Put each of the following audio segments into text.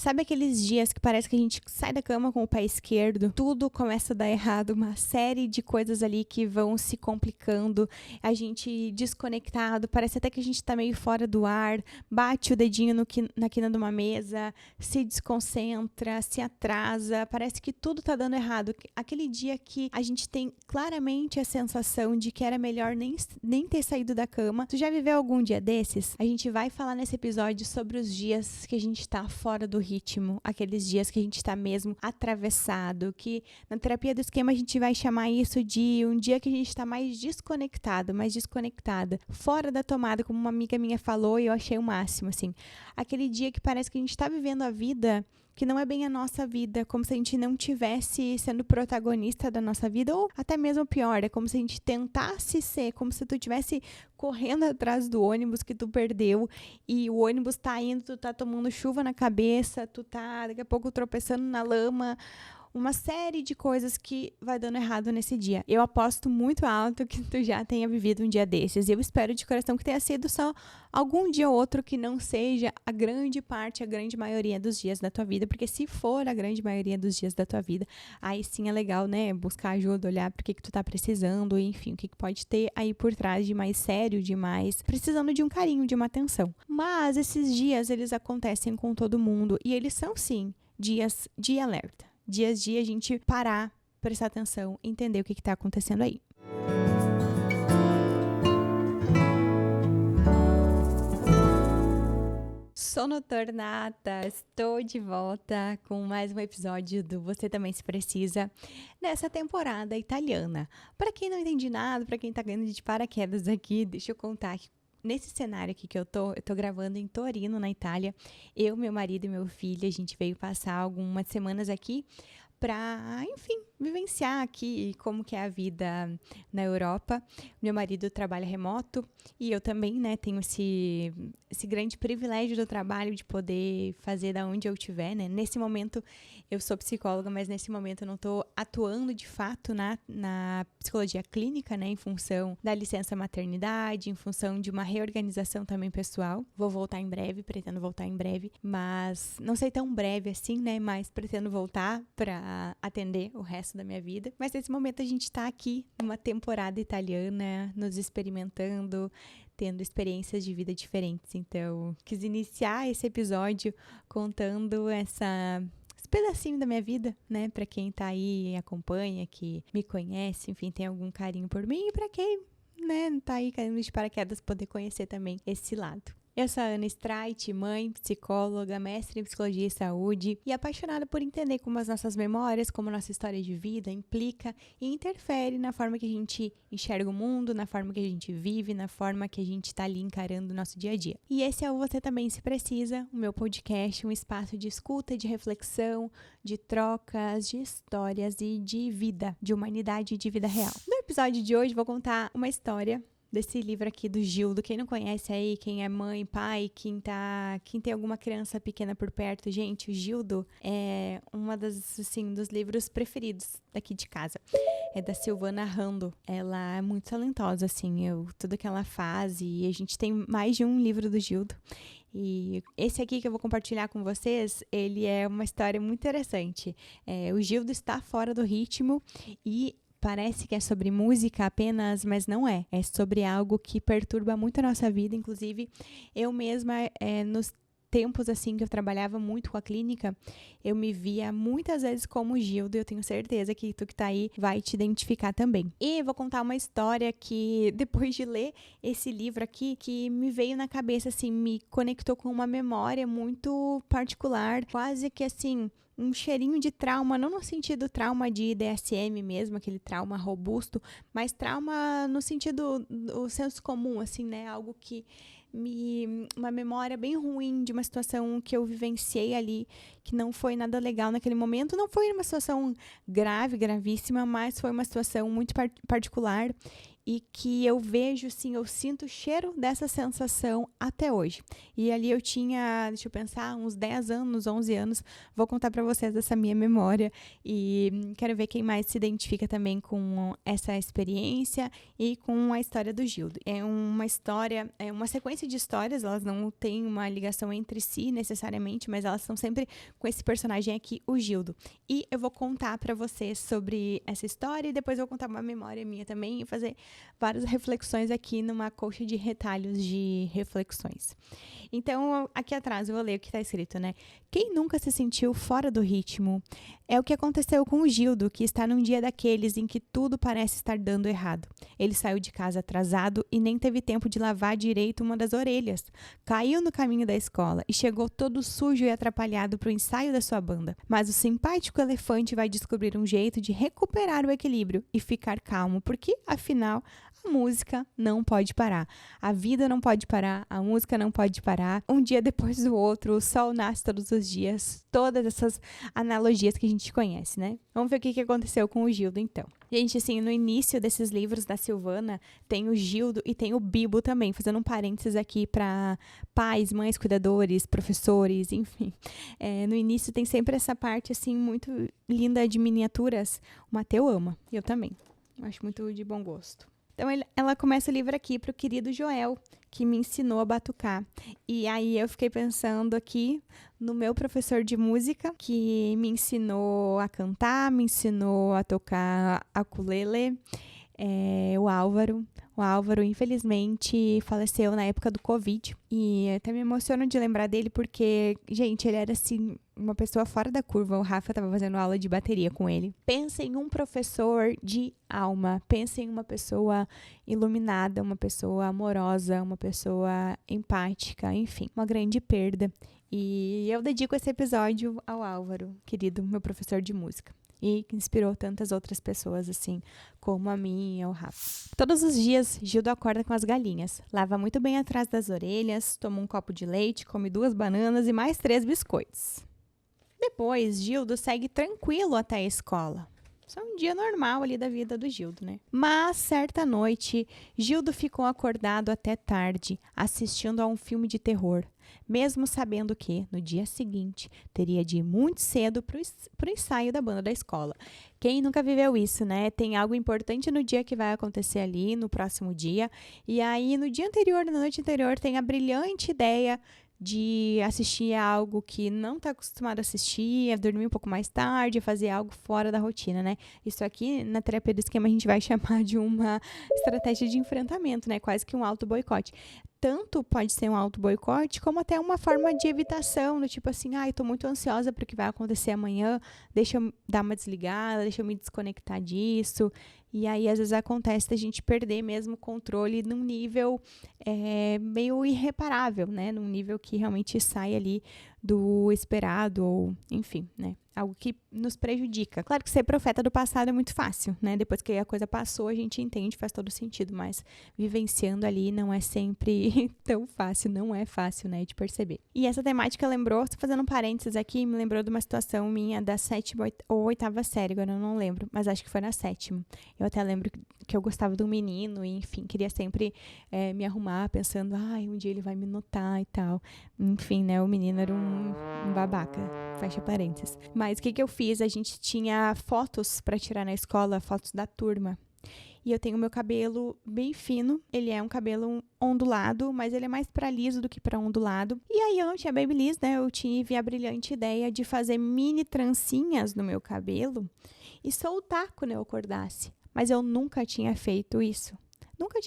Sabe aqueles dias que parece que a gente sai da cama com o pé esquerdo, tudo começa a dar errado, uma série de coisas ali que vão se complicando, a gente desconectado, parece até que a gente tá meio fora do ar, bate o dedinho na quina de uma mesa, se desconcentra, se atrasa, parece que tudo tá dando errado. Aquele dia que a gente tem claramente a sensação de que era melhor nem ter saído da cama. Tu já viveu algum dia desses? A gente vai falar nesse episódio sobre os dias que a gente tá fora do ritmo, aqueles dias que a gente tá mesmo atravessado, que na terapia do esquema a gente vai chamar isso de um dia que a gente tá mais desconectado, mais desconectada, fora da tomada, como uma amiga minha falou e eu achei o máximo, assim. Aquele dia que parece que a gente tá vivendo a vida que não é bem a nossa vida, como se a gente não tivesse sendo protagonista da nossa vida, ou até mesmo pior, é como se a gente tentasse ser, como se tu estivesse correndo atrás do ônibus que tu perdeu, e o ônibus tá indo, tu tá tomando chuva na cabeça, tu tá daqui a pouco tropeçando na lama, uma série de coisas que vai dando errado nesse dia. Eu aposto muito alto que tu já tenha vivido um dia desses. E eu espero de coração que tenha sido só algum dia ou outro que não seja a grande parte, a grande maioria dos dias da tua vida. Porque se for a grande maioria dos dias da tua vida, aí sim é legal, né? Buscar ajuda, olhar pro que tu tá precisando, enfim, o que pode ter aí por trás de mais sério, de mais precisando de um carinho, de uma atenção. Mas esses dias, eles acontecem com todo mundo. E eles são, sim, dias de alerta. Dias de a gente parar, prestar atenção, entender o que está acontecendo aí. Sono tornata, estou de volta com mais um episódio do Você Também Se Precisa, nessa temporada italiana. Para quem não entende nada, para quem tá ganhando de paraquedas aqui, deixa eu contar que nesse cenário aqui que eu tô gravando em Torino, na Itália. Eu, meu marido e meu filho, a gente veio passar algumas semanas aqui para, enfim, vivenciar aqui como que é a vida na Europa. Meu marido trabalha remoto e eu também, né, tenho esse grande privilégio do trabalho de poder fazer da onde eu estiver, né? Nesse momento eu sou psicóloga, mas nesse momento eu não estou atuando de fato na psicologia clínica, né, em função da licença maternidade, em função de uma reorganização também pessoal. Vou voltar em breve, pretendo voltar em breve, mas não sei tão breve assim, né, mas pretendo voltar para atender o resto da minha vida. Mas nesse momento a gente tá aqui numa temporada italiana, nos experimentando, tendo experiências de vida diferentes. Então, quis iniciar esse episódio contando esse pedacinho da minha vida, né? Pra quem tá aí e acompanha, que me conhece, enfim, tem algum carinho por mim. E pra quem, né, tá aí caindo de paraquedas, poder conhecer também esse lado. Eu sou a Ana Streit, mãe, psicóloga, mestre em psicologia e saúde e apaixonada por entender como as nossas memórias, como a nossa história de vida implica e interfere na forma que a gente enxerga o mundo, na forma que a gente vive, na forma que a gente está ali encarando o nosso dia a dia. E esse é o Você Também Se Precisa, o meu podcast, um espaço de escuta, de reflexão, de trocas, de histórias e de vida, de humanidade e de vida real. No episódio de hoje vou contar uma história desse livro aqui do Gildo. Quem não conhece aí, quem é mãe, pai, quem tem alguma criança pequena por perto, gente, o Gildo é uma dos livros preferidos daqui de casa. É da Silvana Rando. Ela é muito talentosa, assim, tudo que ela faz, e a gente tem mais de um livro do Gildo. E esse aqui que eu vou compartilhar com vocês, ele é uma história muito interessante. O Gildo está fora do ritmo e parece que é sobre música apenas, mas não é. É sobre algo que perturba muito a nossa vida. Inclusive, eu mesma, nos tempos assim que eu trabalhava muito com a clínica, eu me via muitas vezes como Gildo, e eu tenho certeza que tu que tá aí vai te identificar também. E vou contar uma história que, depois de ler esse livro aqui, que me veio na cabeça, assim, me conectou com uma memória muito particular, quase que assim, um cheirinho de trauma, não no sentido trauma de DSM mesmo, aquele trauma robusto, mas trauma no sentido do senso comum, assim, né? Algo que uma memória bem ruim de uma situação que eu vivenciei ali, que não foi nada legal naquele momento. Não foi uma situação grave, gravíssima, mas foi uma situação muito particular e que eu vejo, assim, eu sinto o cheiro dessa sensação até hoje. E ali eu tinha, deixa eu pensar, uns 10 anos, 11 anos. Vou contar para vocês essa minha memória e quero ver quem mais se identifica também com essa experiência e com a história do Gildo. É uma história, é uma sequência de histórias, elas não têm uma ligação entre si necessariamente, mas elas estão sempre com esse personagem aqui, o Gildo. E eu vou contar para vocês sobre essa história e depois eu vou contar uma memória minha também e fazer várias reflexões aqui numa colcha de retalhos de reflexões. Então, aqui atrás eu vou ler o que está escrito, né? Quem nunca se sentiu fora do ritmo? É o que aconteceu com o Gildo, que está num dia daqueles em que tudo parece estar dando errado. Ele saiu de casa atrasado e nem teve tempo de lavar direito uma das orelhas. Caiu no caminho da escola e chegou todo sujo e atrapalhado para o ensaio da sua banda. Mas o simpático elefante vai descobrir um jeito de recuperar o equilíbrio e ficar calmo, porque, afinal, a música não pode parar. A vida não pode parar, a música não pode parar. Um dia depois do outro, o sol nasce todos os dias. Todas essas analogias que a gente conhece, né? Vamos ver o que aconteceu com o Gildo, então. Gente, assim, no início desses livros da Silvana, tem o Gildo e tem o Bibo também, fazendo um parênteses aqui para pais, mães, cuidadores, professores, enfim. No início tem sempre essa parte, assim, muito linda de miniaturas. O Mateu ama, e eu também. Eu acho muito de bom gosto. Então, ela começa o livro aqui para o querido Joel, que me ensinou a batucar. E aí eu fiquei pensando aqui no meu professor de música, que me ensinou a cantar, me ensinou a tocar ukulele, o Álvaro. O Álvaro, infelizmente, faleceu na época do Covid. E até me emociono de lembrar dele porque, gente, ele era, assim, uma pessoa fora da curva. O Rafa estava fazendo aula de bateria com ele. Pensa em um professor de alma. Pensa em uma pessoa iluminada, uma pessoa amorosa, uma pessoa empática, enfim, uma grande perda. E eu dedico esse episódio ao Álvaro, querido, meu professor de música. E que inspirou tantas outras pessoas, assim, como a mim e ao Rafa. Todos os dias, Gildo acorda com as galinhas. Lava muito bem atrás das orelhas, toma um copo de leite, come 2 bananas e mais 3 biscoitos. Depois, Gildo segue tranquilo até a escola. Isso é um dia normal ali da vida do Gildo, né? Mas, certa noite, Gildo ficou acordado até tarde, assistindo a um filme de terror, mesmo sabendo que, no dia seguinte, teria de ir muito cedo para o ensaio da banda da escola. Quem nunca viveu isso, né? Tem algo importante no dia que vai acontecer ali, no próximo dia, e aí, no dia anterior, na noite anterior, tem a brilhante ideia de assistir algo que não está acostumado a assistir, dormir um pouco mais tarde, fazer algo fora da rotina, né? Isso aqui, na terapia do esquema, a gente vai chamar de uma estratégia de enfrentamento, né? Quase que um auto-boicote. Tanto pode ser um auto-boicote, como até uma forma de evitação, do tipo assim, eu tô muito ansiosa para o que vai acontecer amanhã, deixa eu dar uma desligada, deixa eu me desconectar disso. E aí, às vezes, acontece da gente perder mesmo o controle num nível meio irreparável, né? Num nível que realmente sai ali do esperado, ou enfim, né? Algo que nos prejudica. Claro que ser profeta do passado é muito fácil, né? Depois que a coisa passou, a gente entende, faz todo sentido, mas vivenciando ali não é sempre tão fácil, não é fácil, né, de perceber. E essa temática lembrou, fazendo um parênteses aqui, me lembrou de uma situação minha da 7ª ou 8ª série, agora eu não lembro, mas acho que foi na 7ª. Eu até lembro que eu gostava de um menino e, enfim, queria sempre me arrumar pensando, um dia ele vai me notar e tal. Enfim, né, o menino era um babaca, fecha parênteses. Mas o que eu fiz? A gente tinha fotos para tirar na escola, fotos da turma. E eu tenho meu cabelo bem fino. Ele é um cabelo ondulado, mas ele é mais para liso do que para ondulado. E aí eu não tinha babyliss, né? Eu tive a brilhante ideia de fazer mini trancinhas no meu cabelo e soltar quando eu acordasse. Mas eu nunca tinha feito isso. Nunca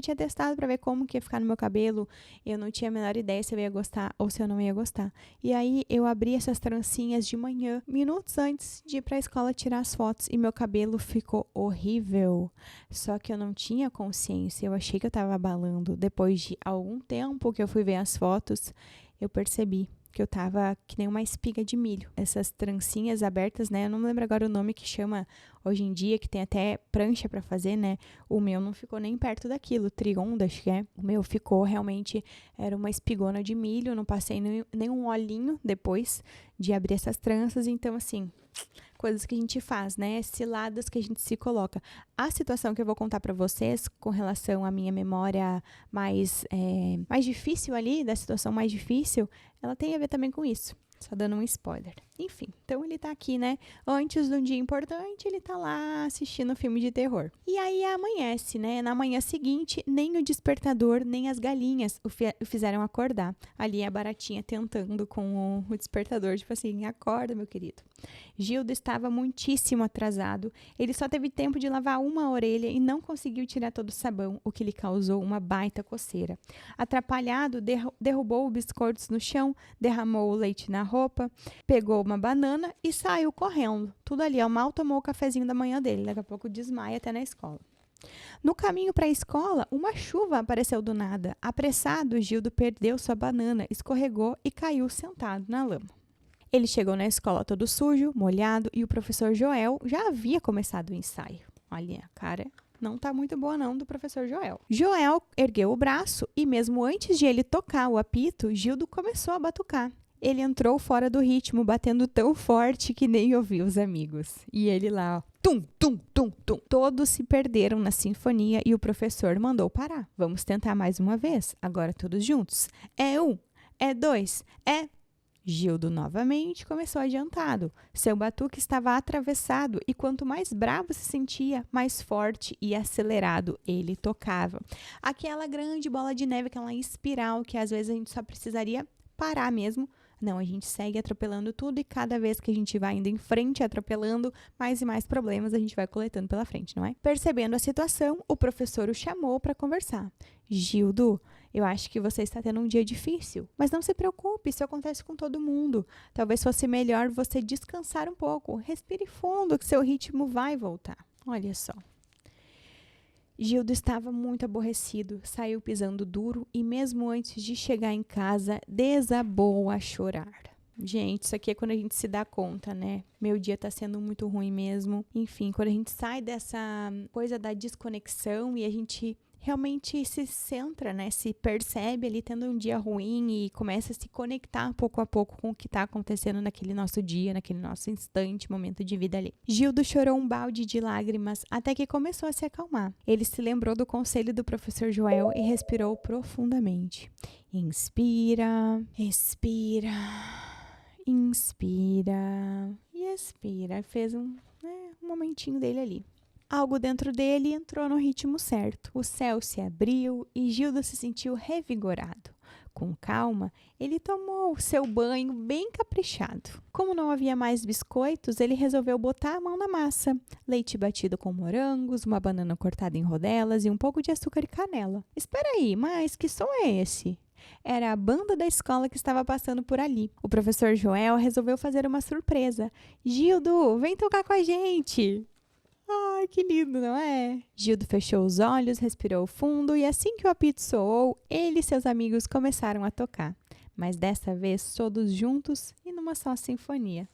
tinha testado para ver como que ia ficar no meu cabelo. Eu não tinha a menor ideia se eu ia gostar ou se eu não ia gostar. E aí eu abri essas trancinhas de manhã, minutos antes de ir para a escola tirar as fotos, e meu cabelo ficou horrível. Só que eu não tinha consciência, eu achei que eu estava abalando. Depois de algum tempo que eu fui ver as fotos, eu percebi que eu tava que nem uma espiga de milho. Essas trancinhas abertas, né? Eu não me lembro agora o nome que chama hoje em dia, que tem até prancha pra fazer, né? O meu não ficou nem perto daquilo, trionda, acho que é. O meu ficou realmente, era uma espigona de milho, não passei nenhum olhinho depois de abrir essas tranças. Então, assim, coisas que a gente faz, né? Ciladas que a gente se coloca. A situação que eu vou contar para vocês com relação à minha memória mais difícil ali, da situação mais difícil, ela tem a ver também com isso. Só dando um spoiler. Enfim, então ele tá aqui, né? Antes de um dia importante, ele tá lá assistindo filme de terror. E aí amanhece, né? Na manhã seguinte, nem o despertador, nem as galinhas o fizeram acordar. Ali a baratinha tentando com o despertador, tipo assim, acorda, meu querido. Gildo estava muitíssimo atrasado. Ele só teve tempo de lavar uma orelha e não conseguiu tirar todo o sabão, o que lhe causou uma baita coceira. Atrapalhado, derrubou biscoitos no chão, derramou o leite na roupa, pegou uma banana e saiu correndo. Tudo ali, ó, mal tomou o cafezinho da manhã dele. Daqui a pouco desmaia até na escola. No caminho para a escola, uma chuva apareceu do nada. Apressado, Gildo perdeu sua banana, escorregou e caiu sentado na lama. Ele chegou na escola todo sujo, molhado, e o professor Joel já havia começado o ensaio. Olha, a cara não tá muito boa não do professor Joel. Joel ergueu o braço e mesmo antes de ele tocar o apito, Gildo começou a batucar. Ele entrou fora do ritmo, batendo tão forte que nem ouviu os amigos. E ele lá, ó, tum, tum, tum, tum. Todos se perderam na sinfonia e o professor mandou parar. Vamos tentar mais uma vez, agora todos juntos. É 1, é 2, é... Gildo novamente começou adiantado. Seu batuque estava atravessado e quanto mais bravo se sentia, mais forte e acelerado ele tocava. Aquela grande bola de neve, aquela espiral que às vezes a gente só precisaria parar mesmo. Não, a gente segue atropelando tudo e cada vez que a gente vai indo em frente atropelando, mais e mais problemas a gente vai coletando pela frente, não é? Percebendo a situação, o professor o chamou para conversar. Gildo, eu acho que você está tendo um dia difícil, mas não se preocupe, isso acontece com todo mundo. Talvez fosse melhor você descansar um pouco, respire fundo que seu ritmo vai voltar. Olha só. Gildo estava muito aborrecido, saiu pisando duro e mesmo antes de chegar em casa, desabou a chorar. Gente, isso aqui é quando a gente se dá conta, né? Meu dia tá sendo muito ruim mesmo. Enfim, quando a gente sai dessa coisa da desconexão e a gente realmente se centra, né? Se percebe ali tendo um dia ruim e começa a se conectar pouco a pouco com o que tá acontecendo naquele nosso dia, naquele nosso instante, momento de vida ali. Gildo chorou um balde de lágrimas até que começou a se acalmar. Ele se lembrou do conselho do professor Joel e respirou profundamente. Inspira, expira, inspira e expira. Fez um momentinho dele ali. Algo dentro dele entrou no ritmo certo. O céu se abriu e Gildo se sentiu revigorado. Com calma, ele tomou seu banho bem caprichado. Como não havia mais biscoitos, ele resolveu botar a mão na massa. Leite batido com morangos, uma banana cortada em rodelas e um pouco de açúcar e canela. Espera aí, mas que som é esse? Era a banda da escola que estava passando por ali. O professor Joel resolveu fazer uma surpresa. Gildo, vem tocar com a gente! Ai, que lindo, não é? Gildo fechou os olhos, respirou fundo e assim que o apito soou, ele e seus amigos começaram a tocar. Mas dessa vez todos juntos e numa só sinfonia.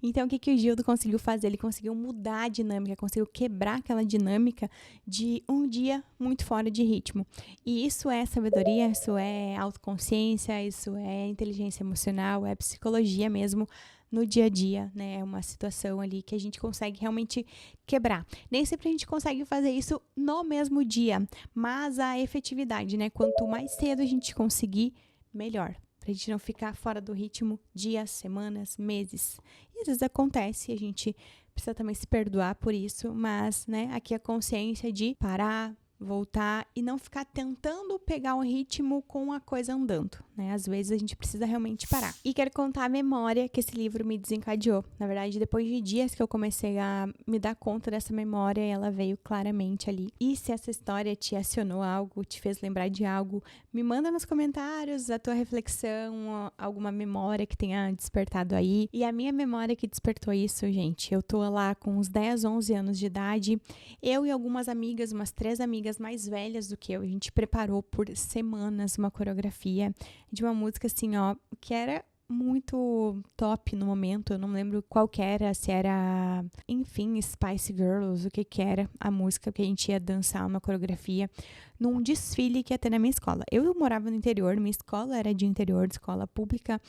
Então, o que o Gildo conseguiu fazer? Ele conseguiu mudar a dinâmica, conseguiu quebrar aquela dinâmica de um dia muito fora de ritmo. E isso é sabedoria, isso é autoconsciência, isso é inteligência emocional, é psicologia mesmo no dia a dia, né? É uma situação ali que a gente consegue realmente quebrar. Nem sempre a gente consegue fazer isso no mesmo dia, mas a efetividade, né? Quanto mais cedo a gente conseguir, melhor. Pra gente não ficar fora do ritmo dias, semanas, meses. E às vezes acontece, a gente precisa também se perdoar por isso, mas, né, aqui a consciência de parar, voltar e não ficar tentando pegar o ritmo com a coisa andando, né? Às vezes a gente precisa realmente parar. E quero contar a memória que esse livro me desencadeou. Na verdade, depois de dias que eu comecei a me dar conta dessa memória, ela veio claramente ali. E se essa história te acionou algo, te fez lembrar de algo, me manda nos comentários a tua reflexão, alguma memória que tenha despertado aí. E a minha memória que despertou isso, gente, eu tô lá com uns 10, 11 anos de idade, eu e algumas amigas, umas 3 amigas mais velhas do que eu, a gente preparou por semanas uma coreografia de uma música assim, ó, que era muito top no momento. Eu não lembro qual que era, se era, enfim, Spice Girls, o que que era a música que a gente ia dançar uma coreografia num desfile que ia ter na minha escola. Eu morava no interior, minha escola era de interior, de escola pública,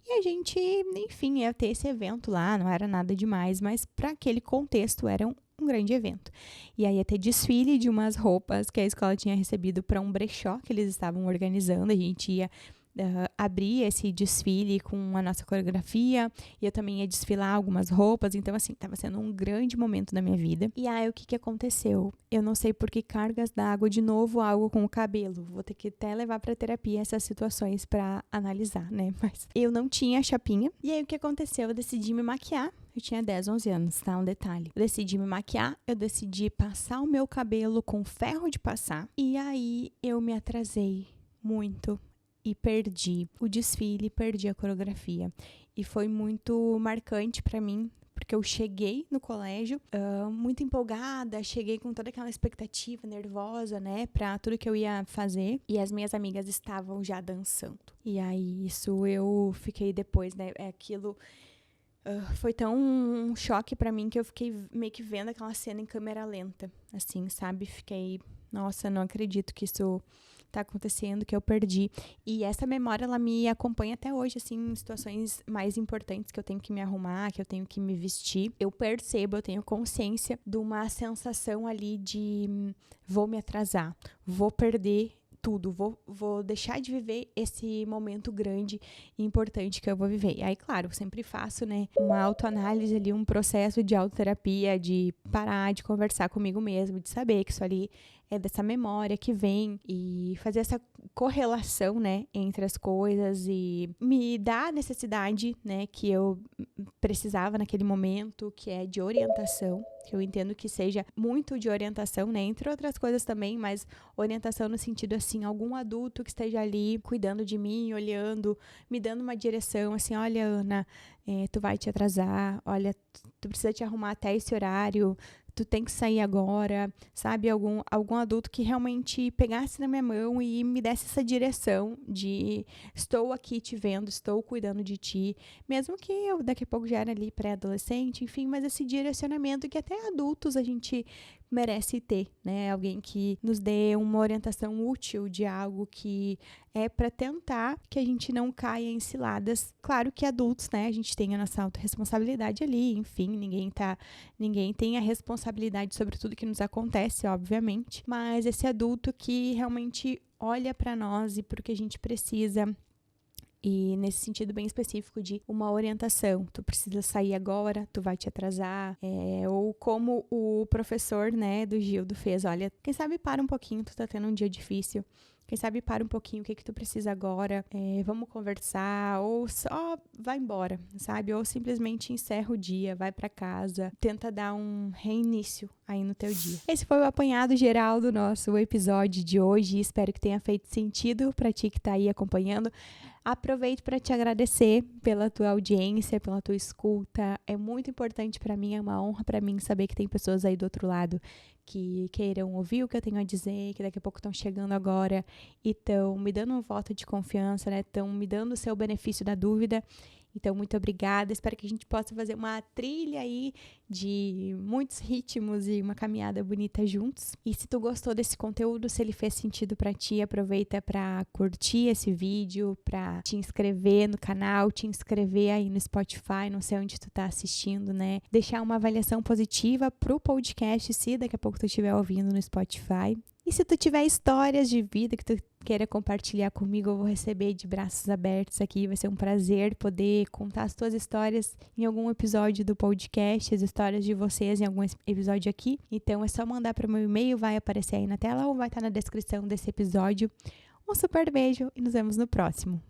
e a gente, enfim, ia ter esse evento lá, não era nada demais, mas para aquele contexto era um grande evento. E aí ia ter desfile de umas roupas que a escola tinha recebido para um brechó que eles estavam organizando. A gente ia abrir esse desfile com a nossa coreografia, e eu também ia desfilar algumas roupas, então assim, estava sendo um grande momento da minha vida. E aí, o que aconteceu? Eu não sei por que cargas d'água, de novo, algo com o cabelo. Vou ter que até levar para terapia essas situações para analisar, né? Mas eu não tinha chapinha, e aí o que aconteceu? Eu decidi me maquiar. Eu tinha 10, 11 anos, tá? Um detalhe. Eu decidi me maquiar, eu decidi passar o meu cabelo com ferro de passar, e aí eu me atrasei muito e perdi o desfile, perdi a coreografia. E foi muito marcante para mim, porque eu cheguei no colégio muito empolgada, cheguei com toda aquela expectativa, nervosa, né, pra tudo que eu ia fazer. E as minhas amigas estavam já dançando. E aí, isso eu fiquei depois, né, aquilo... foi tão um choque pra mim que eu fiquei meio que vendo aquela cena em câmera lenta, assim, sabe? Fiquei, nossa, não acredito que isso tá acontecendo, que eu perdi. E essa memória, ela me acompanha até hoje, assim, em situações mais importantes, que eu tenho que me arrumar, que eu tenho que me vestir. Eu percebo, eu tenho consciência de uma sensação ali de vou me atrasar, vou perder tudo, vou deixar de viver esse momento grande e importante que eu vou viver. E aí, claro, eu sempre faço, né, uma autoanálise ali, um processo de autoterapia, de parar, de conversar comigo mesmo, de saber que isso ali é dessa memória que vem, e fazer essa correlação, né, entre as coisas, e me dar a necessidade, né, que eu precisava naquele momento, que é de orientação, que eu entendo que seja muito de orientação, né, entre outras coisas também, mas orientação no sentido, assim, algum adulto que esteja ali cuidando de mim, olhando, me dando uma direção, assim, olha, Ana, tu vai te atrasar, olha, tu precisa te arrumar até esse horário, tu tem que sair agora, sabe? Algum adulto que realmente pegasse na minha mão e me desse essa direção de estou aqui te vendo, estou cuidando de ti, mesmo que eu daqui a pouco já era ali pré-adolescente, enfim, mas esse direcionamento que até adultos a gente merece ter, né? Alguém que nos dê uma orientação útil de algo que é para tentar que a gente não caia em ciladas. Claro que adultos, né? A gente tem a nossa autorresponsabilidade ali, enfim, ninguém tem a responsabilidade sobre tudo que nos acontece, obviamente, mas esse adulto que realmente olha para nós e para o que a gente precisa. E nesse sentido bem específico de uma orientação, tu precisa sair agora, tu vai te atrasar, ou como o professor, né, do Gildo fez, olha, quem sabe para um pouquinho, tu tá tendo um dia difícil, quem sabe para um pouquinho, o que tu precisa agora, vamos conversar, ou só vai embora, sabe, ou simplesmente encerra o dia, vai pra casa, tenta dar um reinício aí no teu dia. Esse foi o apanhado geral do nosso episódio de hoje, espero que tenha feito sentido pra ti que tá aí acompanhando. Aproveito para te agradecer pela tua audiência, pela tua escuta. É muito importante para mim, é uma honra para mim saber que tem pessoas aí do outro lado que queiram ouvir o que eu tenho a dizer, que daqui a pouco estão chegando agora e estão me dando um voto de confiança, né? Estão me dando o seu benefício da dúvida. Então, muito obrigada. Espero que a gente possa fazer uma trilha aí de muitos ritmos e uma caminhada bonita juntos. E se tu gostou desse conteúdo, se ele fez sentido pra ti, aproveita pra curtir esse vídeo, pra te inscrever no canal, te inscrever aí no Spotify, não sei onde tu tá assistindo, né? Deixar uma avaliação positiva pro podcast, se daqui a pouco tu estiver ouvindo no Spotify. E se tu tiver histórias de vida que tu queira compartilhar comigo, eu vou receber de braços abertos aqui. Vai ser um prazer poder contar as tuas histórias em algum episódio do podcast, as histórias de vocês em algum episódio aqui. Então é só mandar para o meu e-mail, vai aparecer aí na tela ou vai estar na descrição desse episódio. Um super beijo e nos vemos no próximo.